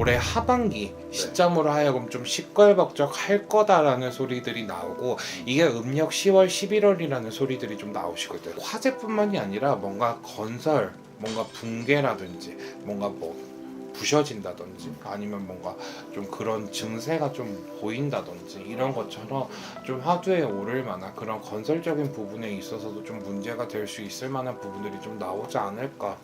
올해 하반기 시점으로 하여금 좀 시끌벅적할 거다라는 소리들이 나오고, 이게 음력 10월 11월이라는 소리들이 좀 나오시거든. 화재뿐만이 아니라 뭔가 건설, 뭔가 붕괴라든지 뭔가 뭐 부셔진다든지 아니면 뭔가 좀 그런 증세가 좀 보인다든지 이런 것처럼 좀 화두에 오를 만한 그런 건설적인 부분에 있어서도 좀 문제가 될 수 있을 만한 부분들이 좀 나오지 않을까.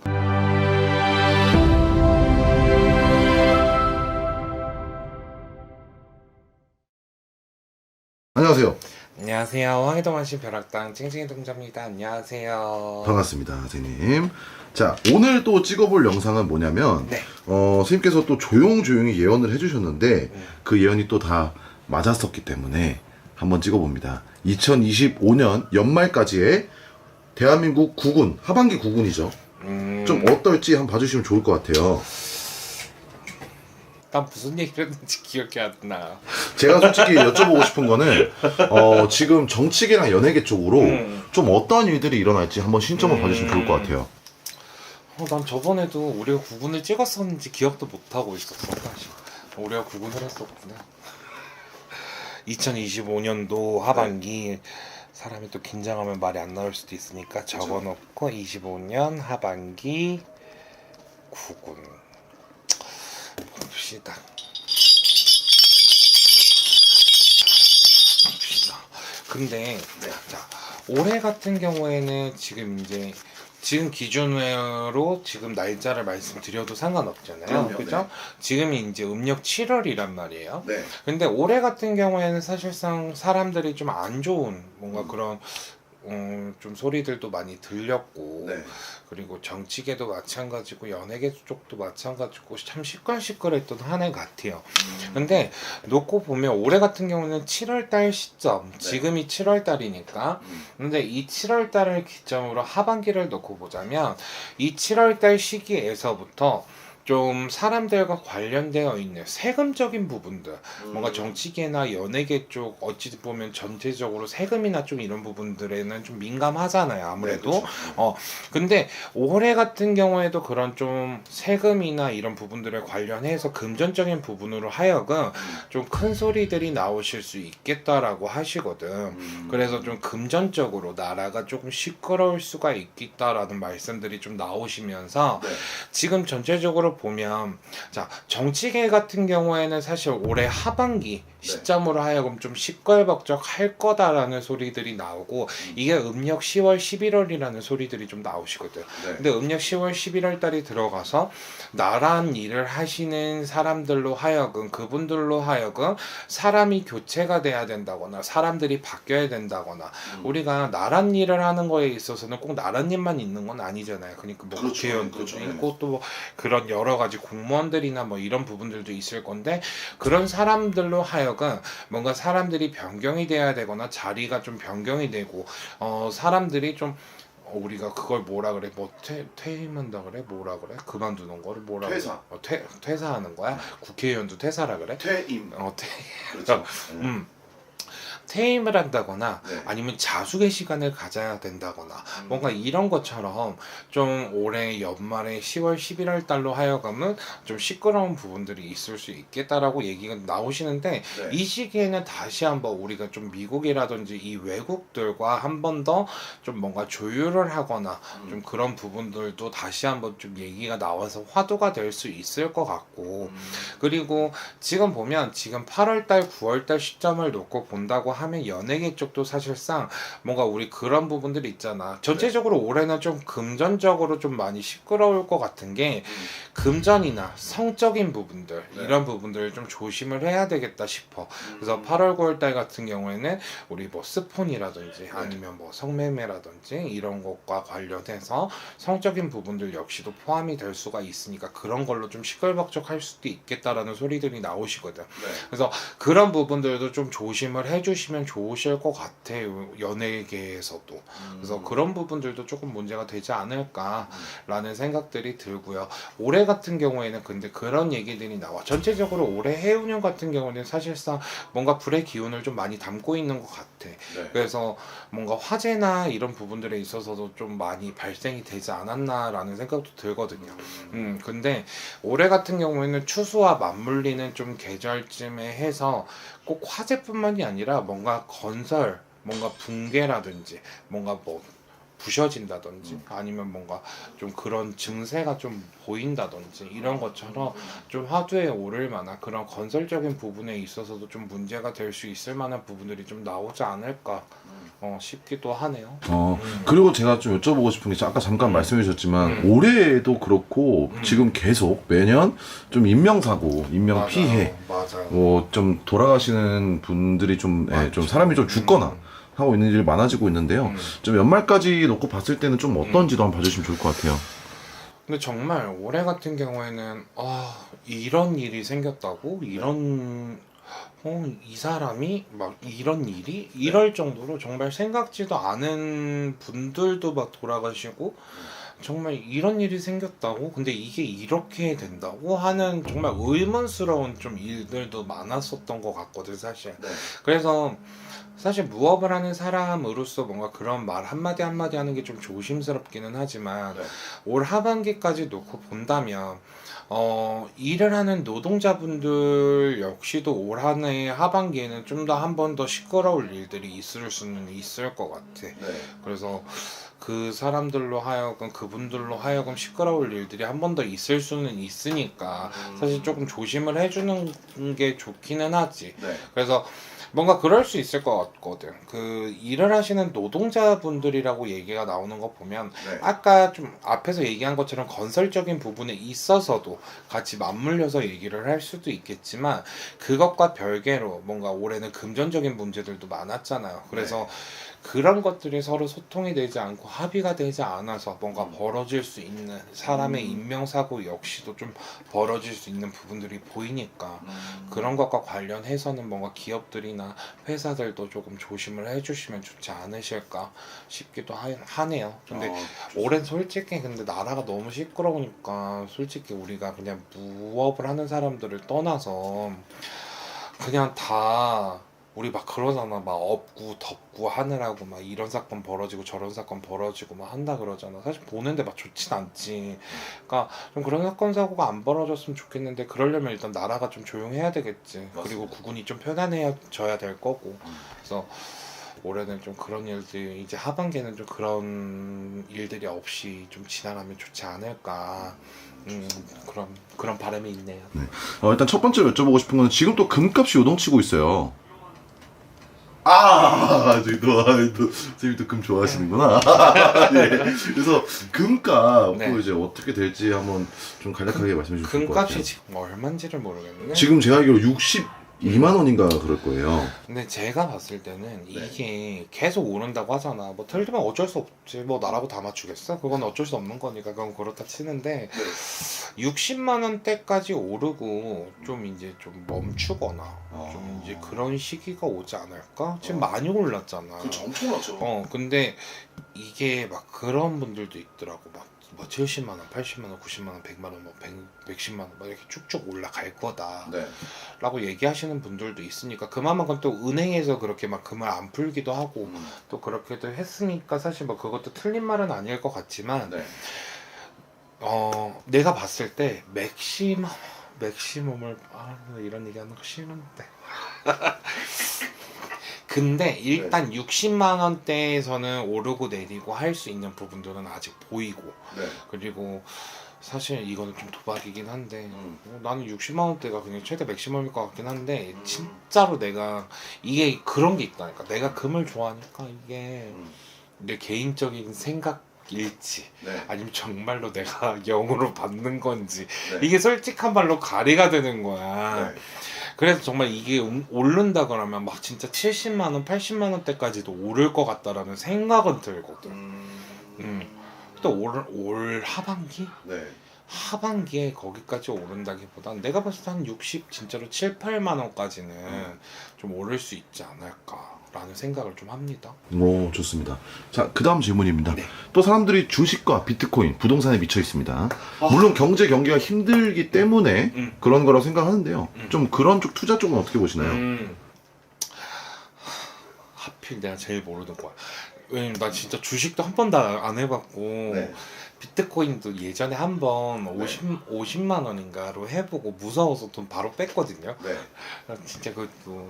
안녕하세요. 안녕하세요. 황해동안씨 벼락당 찡찡이 동자입니다. 안녕하세요. 반갑습니다, 선생님. 자, 오늘 또 찍어볼 영상은 뭐냐면, 네. 선생님께서 또 조용조용히 예언을 해주셨는데, 음. 그 예언이 또 다 맞았었기 때문에 한번 찍어봅니다. 2025년 연말까지의 대한민국 국운, 하반기 국운이죠. 좀 어떨지 한번 봐주시면 좋을 것 같아요. 난 무슨 얘기를 했는지 기억이 안 나. 제가 솔직히 여쭤보고 싶은 거는, 지금 정치계나 연예계 쪽으로 좀 어떠한 일들이 일어날지 한번 신점을 봐주시면 좋을 것 같아요. 난 저번에도 우리가 구분을 찍었었는지 기억도 못하고 있었어. 사실 우리가 구분을 했었구나. 2025년도 하반기. 사람이 또 긴장하면 말이 안 나올 수도 있으니까 적어놓고 25년 하반기 구군 봅시다. 근데 자, 올해 같은 경우에는 지금 기준으로 지금 날짜를 말씀드려도 상관없잖아요. 그럼요, 그죠? 네. 지금이 이제 음력 7월이란 말이에요. 네. 근데 올해 같은 경우에는 사실상 사람들이 좀 안 좋은 뭔가 그런 좀 소리들도 많이 들렸고, 네. 그리고 정치계도 마찬가지고 연예계 쪽도 마찬가지고 참 시끌시끌했던 한 해 같아요. 근데 놓고 보면 올해 같은 경우는 7월달 시점, 지금이 7월달이니까, 근데 이 7월달을 기점으로 하반기를 놓고 보자면 이 7월달 시기에서부터 좀 사람들과 관련되어 있는 세금적인 부분들, 뭔가 정치계나 연예계 쪽 어찌 보면 전체적으로 세금이나 좀 이런 부분들에는 좀 민감하잖아요, 아무래도. 네, 그렇죠. 근데 올해 같은 경우에도 그런 좀 세금이나 이런 부분들에 관련해서 금전적인 부분으로 하여금 좀 큰 소리들이 나오실 수 있겠다라고 하시거든. 그래서 좀 금전적으로 나라가 조금 시끄러울 수가 있겠다라는 말씀들이 좀 나오시면서, 네. 지금 전체적으로 보면 자, 정치계 같은 경우에는 사실 올해 하반기 시점으로 하여금 좀 시끌벅적할 거다라는 소리들이 나오고, 이게 음력 10월 11월이라는 소리들이 좀 나오시거든. 근데 음력 10월 11월 달이 들어가서 나란 일을 하시는 사람들로 하여금, 그분들로 하여금 사람이 교체가 돼야 된다거나 사람들이 바뀌어야 된다거나, 우리가 나란 일을 하는 거에 있어서는 꼭 나란 일만 있는 건 아니잖아요. 그러니까 뭐 그렇죠. 국회의원도 그렇죠. 있고 또 그런 여러 가지 공무원들이나 뭐 이런 부분들도 있을 건데, 그런 사람들로 하여금 뭔가 사람들이 변경이 돼야 되거나 자리가 좀 변경이 되고, 사람들이 좀 우리가 그걸 뭐라 그래? 뭐 퇴임한다 그래? 뭐라 그래? 그만두는 거를 뭐라 퇴사. 그래? 퇴사하는 거야? 국회의원도 퇴사라 그래? 퇴임. 퇴 그렇죠. 퇴임을 한다거나 네. 아니면 자숙의 시간을 가져야 된다거나 뭔가 이런 것처럼 좀 올해 연말에 10월 11월 달로 하여금은 좀 시끄러운 부분들이 있을 수 있겠다라고 얘기가 나오시는데, 네. 이 시기에는 다시 한번 우리가 좀 미국이라든지 이 외국들과 한 번 더 좀 뭔가 조율을 하거나 좀 그런 부분들도 다시 한번 좀 얘기가 나와서 화두가 될 수 있을 것 같고, 그리고 지금 보면 지금 8월달 9월달 시점을 놓고 본다고 하면 연예계 쪽도 사실상 뭔가 우리 그런 부분들이 있잖아. 전체적으로 올해는 좀 금전적으로 좀 많이 시끄러울 것 같은 게, 금전이나 성적인 부분들, 이런 부분들을 좀 조심을 해야 되겠다 싶어. 그래서 8월 9월달 같은 경우에는 우리 뭐 스폰이라든지 아니면 뭐 성매매라든지 이런 것과 관련해서 성적인 부분들 역시도 포함이 될 수가 있으니까 그런 걸로 좀 시끌벅적할 수도 있겠다라는 소리들이 나오시거든. 그래서 그런 부분들도 좀 조심을 해주시면 좋으실 것 같아요, 연예계에서도. 그래서 그런 부분들도 조금 문제가 되지 않을까라는 생각들이 들고요. 올해 같은 경우에는 근데 그런 얘기들이 나와. 전체적으로 올해 해운년 같은 경우는 사실상 뭔가 불의 기운을 좀 많이 담고 있는 것 같아. 그래서 뭔가 화재나 이런 부분들에 있어서도 좀 많이 발생이 되지 않았나라는 생각도 들거든요. 근데 올해 같은 경우에는 추수와 화두가 맞물리는 좀 계절쯤에 해서 꼭 화재뿐만이 아니라 뭔가 건설, 뭔가 붕괴라든지 뭔가 뭐 부셔진다든지 아니면 뭔가 좀 그런 증세가 좀 보인다든지 이런 것처럼 좀 화두에 오를 만한 그런 건설적인 부분에 있어서도 좀 문제가 될 수 있을 만한 부분들이 좀 나오지 않을까 싶기도 하네요. 그리고 제가 좀 여쭤보고 싶은 게 아까 잠깐 말씀해 주셨지만 올해도 그렇고 지금 계속 매년 좀 인명사고, 인명 맞아요. 피해, 맞아요. 뭐 좀 돌아가시는 분들이 좀, 좀 사람이 좀 죽거나 하고 있는 일이 많아지고 있는데요. 좀 연말까지 놓고 봤을 때는 좀 어떤지도 한번 봐주시면 좋을 것 같아요. 근데 정말 올해 같은 경우에는 이런 일이 생겼다고 이 사람이 막 이런 일이 이럴 정도로 정말 생각지도 않은 분들도 막 돌아가시고 정말 이런 일이 생겼다고 근데 이게 이렇게 된다고 하는 정말 의문스러운 좀 일들도 많았었던 것 같거든 사실. 그래서 사실 무업을 하는 사람으로서 뭔가 그런 말 한마디 한마디 하는 게 좀 조심스럽기는 하지만 올 하반기까지 놓고 본다면 일을 하는 노동자분들 역시도 올 한 해 하반기에는 좀 더 한 번 더 시끄러울 일들이 있을 수는 있을 것 같아. 그래서 그 사람들로 하여금 그분들로 하여금 시끄러울 일들이 한 번 더 있을 수는 있으니까 사실 조금 조심을 해주는 게 좋기는 하지. 그래서 뭔가 그럴 수 있을 것 같거든. 그 일을 하시는 노동자분들이라고 얘기가 나오는 거 보면 아까 좀 앞에서 얘기한 것처럼 건설적인 부분에 있어서도 같이 맞물려서 얘기를 할 수도 있겠지만 그것과 별개로 뭔가 올해는 금전적인 문제들도 많았잖아요. 그래서 그런 것들이 서로 소통이 되지 않고 합의가 되지 않아서 뭔가 벌어질 수 있는 사람의 인명사고 역시도 좀 벌어질 수 있는 부분들이 보이니까 그런 것과 관련해서는 뭔가 기업들이나 회사들도 조금 조심을 해주시면 좋지 않으실까 싶기도 하네요. 근데 올해는 솔직히 근데 나라가 너무 시끄러우니까 솔직히 우리가 그냥 무업을 하는 사람들을 떠나서 그냥 다 우리 막 그러잖아. 막 업고 덮고 하느라고 막 이런 사건 벌어지고 저런 사건 벌어지고 막 한다 그러잖아. 사실 보는데 막 좋진 않지. 그러니까 좀 그런 사건 사고가 안 벌어졌으면 좋겠는데 그러려면 일단 나라가 좀 조용해야 되겠지. 맞습니다. 그리고 국군이 좀 편안해져야 될 거고. 그래서 올해는 좀 그런 일들 이제 하반기에는 좀 그런 일들이 없이 좀 지나가면 좋지 않을까. 그런 바람이 있네요. 일단 첫 번째로 여쭤보고 싶은 건 지금 또 금값이 요동치고 있어요. 선생님 또 금 좋아하시는구나. 예. 그래서 금값 네. 이제 어떻게 될지 한번 좀 간략하게 말씀해 주실 것 같아요. 금값이 지금 얼마인지를 모르겠네. 지금 제가 알기로 62만 원인가 그럴 거예요. 근데 제가 봤을 때는 이게 계속 오른다고 하잖아. 뭐 틀리면 어쩔 수 없지. 뭐 나라고 다 맞추겠어? 그건 어쩔 수 없는 거니까 그건 그렇다 치는데 60만 원대까지 오르고 좀 이제 좀 멈추거나 좀 이제 그런 시기가 오지 않을까? 지금 많이 올랐잖아. 그렇죠, 엄청 올랐죠. 근데 이게 막 그런 분들도 있더라고. 막 뭐 70만 원, 80만 원, 90만 원, 100만 원, 뭐 110만 원 막 이렇게 쭉쭉 올라갈 거다. 라고 얘기하시는 분들도 있으니까 그만큼 또 은행에서 그렇게 막 금을 안 풀기도 하고 또 그렇게도 했으니까 사실 뭐 그것도 틀린 말은 아닐 것 같지만 내가 봤을 때 맥시멈을 이런 얘기 하는 거 싫은데 근데 일단 60만 원대에서는 오르고 내리고 할 수 있는 부분들은 아직 보이고 그리고 사실 이거는 좀 도박이긴 한데 나는 60만 원대가 그냥 최대 맥시멈일 것 같긴 한데 진짜로 내가 이게 그런 게 있다니까. 내가 금을 좋아하니까 이게 내 개인적인 생각일지 아니면 정말로 내가 영으로 받는 건지 이게 솔직한 말로 가리가 되는 거야. 그래서 정말 이게 오른다 그러면 막 진짜 70만 원, 80만 원대까지도 오를 것 같다라는 생각은 들거든. 또 올 하반기? 하반기에 거기까지 오른다기보단 내가 봤을 때 한 60 진짜로 7, 8만 원까지는 좀 오를 수 있지 않을까라는 생각을 좀 합니다. 오, 좋습니다. 자, 그 다음 질문입니다. 또 사람들이 주식과 비트코인, 부동산에 미쳐 있습니다. 물론 경제 경기가 힘들기 때문에 그런 거라고 생각하는데요. 좀 그런 쪽 투자 쪽은 어떻게 보시나요? 하필 내가 제일 모르는 거야. 왜냐면 나 진짜 주식도 한 번도 안 해봤고 비트코인도 예전에 한번 50만 원인가로 해보고 무서워서 돈 바로 뺐거든요. 네. 진짜 그것도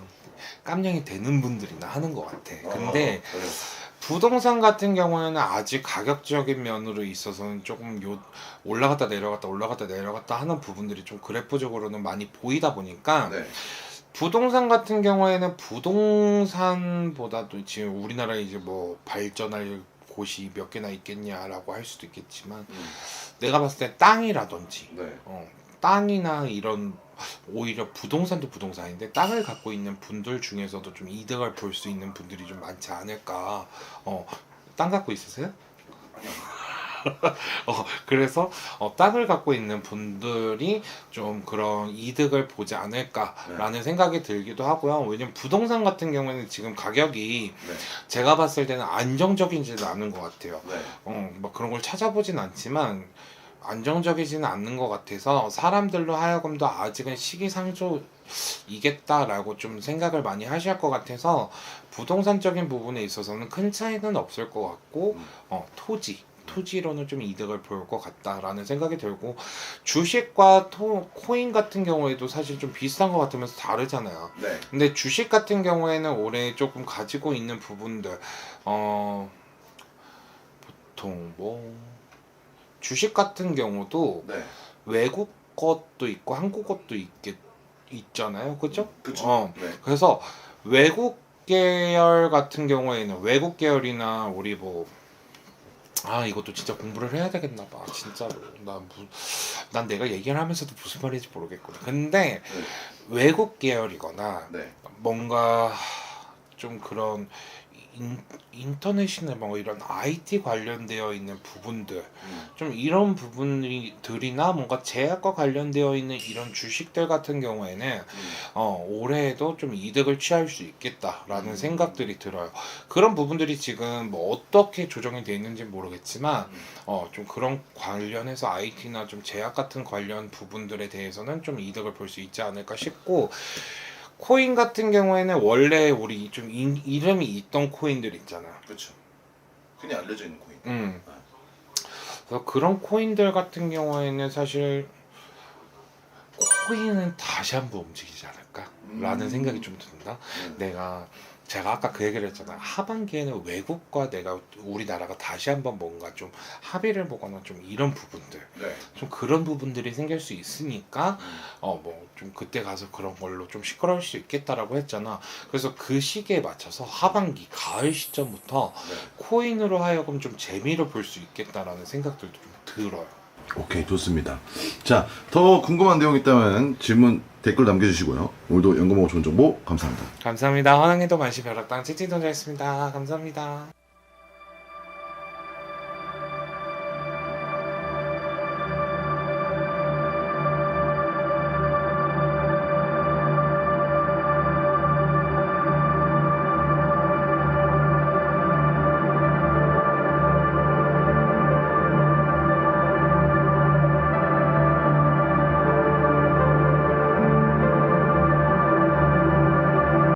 깜냥이 되는 분들이나 하는 것 같아. 근데 네. 부동산 같은 경우에는 아직 가격적인 면으로 있어서는 조금 올라갔다 내려갔다 하는 부분들이 좀 그래프적으로는 많이 보이다 보니까 네. 부동산 같은 경우에는 부동산보다도 지금 우리나라에 이제 뭐 발전할 곳이 몇 개나 있겠냐라고 할 수도 있겠지만 내가 봤을 때 땅이라든지 네. 땅이나 이런 오히려 부동산도 부동산인데 땅을 갖고 있는 분들 중에서도 좀 이득을 볼 수 있는 분들이 좀 많지 않을까. 땅 갖고 있으세요? 그래서 땅을 갖고 있는 분들이 좀 그런 이득을 보지 않을까라는 생각이 들기도 하고요. 왜냐면 부동산 같은 경우에는 지금 가격이 제가 봤을 때는 안정적이지는 않은 것 같아요. 막 그런 걸 찾아보진 않지만 안정적이지는 않는 것 같아서 사람들로 하여금도 아직은 시기상조이겠다라고 좀 생각을 많이 하실 것 같아서 부동산적인 부분에 있어서는 큰 차이는 없을 것 같고 토지로는 좀 이득을 볼 것 같다라는 생각이 들고 주식과 코인 같은 경우에도 사실 좀 비슷한 것 같으면서 다르잖아요. 네. 근데 주식 같은 경우에는 올해 조금 가지고 있는 부분들 보통 주식 같은 경우도 네. 외국 것도 있고 한국 것도 있잖아요. 그죠? 그쵸. 네. 그래서 외국 계열 같은 경우에는 외국 계열이나 우리 이것도 진짜 공부를 해야 되겠나 봐. 진짜로. 난 내가 얘기를 하면서도 무슨 말인지 모르겠구나. 근데 외국 계열이거나 뭔가 좀 그런 인터넷이나 뭐 이런 IT 관련되어 있는 부분들 좀 이런 부분들이나 뭔가 제약과 관련되어 있는 이런 주식들 같은 경우에는 올해에도 좀 이득을 취할 수 있겠다라는 생각들이 들어요. 그런 부분들이 지금 뭐 어떻게 조정이 되어 있는지 모르겠지만 좀 그런 관련해서 IT나 좀 제약 같은 관련 부분들에 대해서는 좀 이득을 볼 수 있지 않을까 싶고 코인 같은 경우에는 원래 우리 좀 이름이 있던 코인들 있잖아. 그렇죠. 흔히 알려져 있는 코인. 그래서 그런 코인들 같은 경우에는 사실 코인은 다시 한번 움직이지 않을까? 라는 생각이 좀 든다. 제가 아까 그 얘기를 했잖아. 하반기에는 외국과 우리나라가 다시 한번 뭔가 좀 합의를 보거나 좀 이런 부분들, 좀 그런 부분들이 생길 수 있으니까, 좀 그때 가서 그런 걸로 좀 시끄러울 수 있겠다라고 했잖아. 그래서 그 시기에 맞춰서 하반기, 가을 시점부터 코인으로 하여금 좀 재미를 볼 수 있겠다라는 생각들도 좀 들어요. 오케이, 좋습니다. 자, 더 궁금한 내용 있다면 질문, 댓글 남겨주시고요. 오늘도 연금하고 좋은 정보 감사합니다. 감사합니다. 환영해도 만시벼락당 찌찌동자였습니다. 감사합니다.